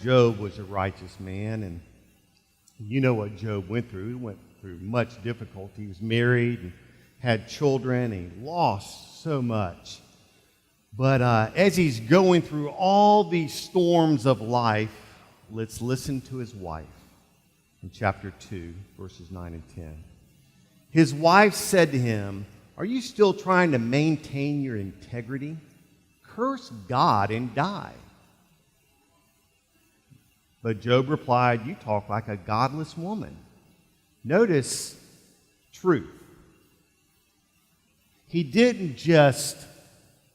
Job was a righteous man, and you know what Job went through. He went through much difficulty. He was married and had children, and he lost so much. But as he's going through all these storms of life, let's listen to his wife in chapter 2, verses 9 and 10. His wife said to him, "Are you still trying to maintain your integrity? Curse God and die." But Job replied, "You talk like a godless woman." Notice truth. He didn't just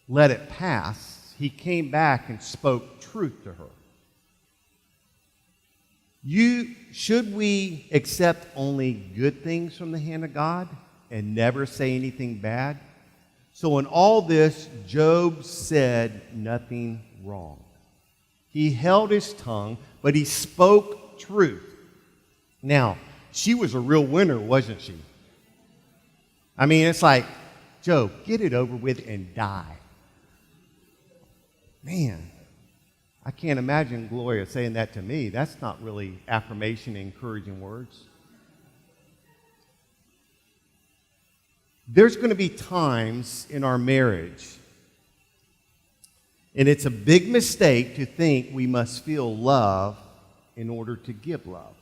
let it pass. He came back and spoke truth to her. Should we accept only good things from the hand of God and never say anything bad? So in all this, Job said nothing wrong. He held his tongue, but he spoke truth. Now, she was a real winner, wasn't she? I mean, it's like, Job, get it over with and die. Man, I can't imagine Gloria saying that to me. That's not really affirmation, encouraging words. There's going to be times in our marriage, and it's a big mistake to think we must feel love in order to give love.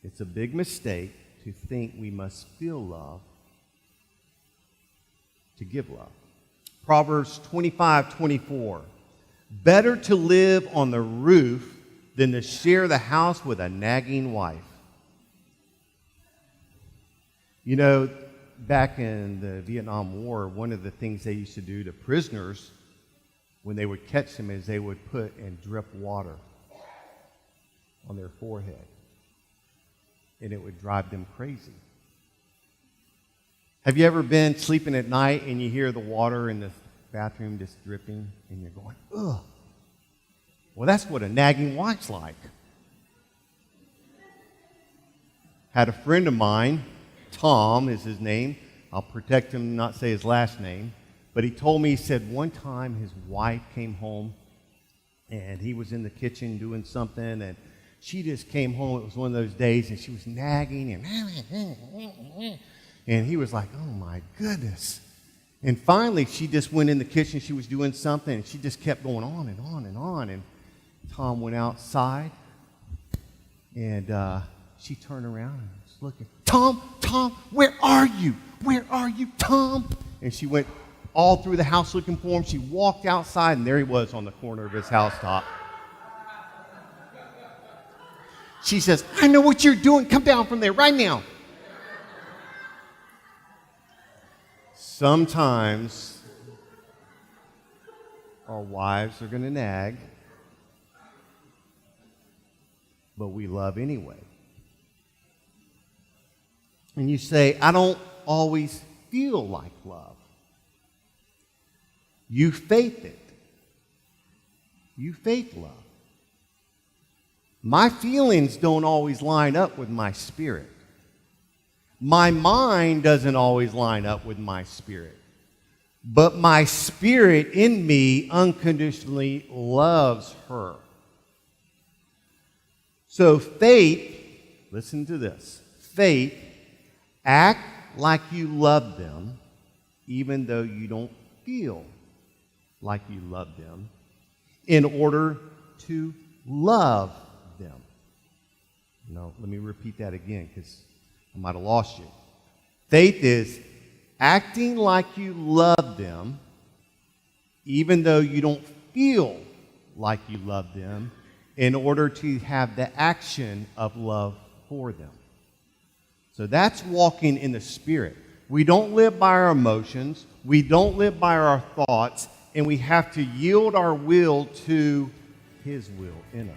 It's a big mistake to think we must feel love to give love. Proverbs 25:24. Better to live on the roof than to share the house with a nagging wife. You know, back in the Vietnam War, one of the things they used to do to prisoners when they would catch them is they would put and drip water on their forehead. And it would drive them crazy. Have you ever been sleeping at night and you hear the water in the bathroom just dripping and you're going, ugh? Well, that's what a nagging wife's like. Had a friend of mine, Tom is his name. I'll protect him, not say his last name. But he told me, he said one time his wife came home and he was in the kitchen doing something and she just came home. It was one of those days, and she was nagging, and he was like, oh, my goodness. And finally, she just went in the kitchen. She was doing something, and she just kept going on and on and on. And Tom went outside, and she turned around and was looking. Tom, where are you? Where are you, Tom? And she went all through the house looking for him. She walked outside, and there he was on the corner of his housetop. She says, I know what you're doing. Come down from there right now. Sometimes our wives are going to nag, but we love anyway. And you say, I don't always feel like love. You faith it. You faith love. My feelings don't always line up with my spirit. My mind doesn't always line up with my spirit. But my spirit in me unconditionally loves her. So faith, listen to this. Faith, act like you love them, even though you don't feel like you love them, in order to love them. No, let me repeat that again because I might have lost you. Faith is acting like you love them, even though you don't feel like you love them, in order to have the action of love for them. So that's walking in the Spirit. We don't live by our emotions. We don't live by our thoughts. And we have to yield our will to His will in us.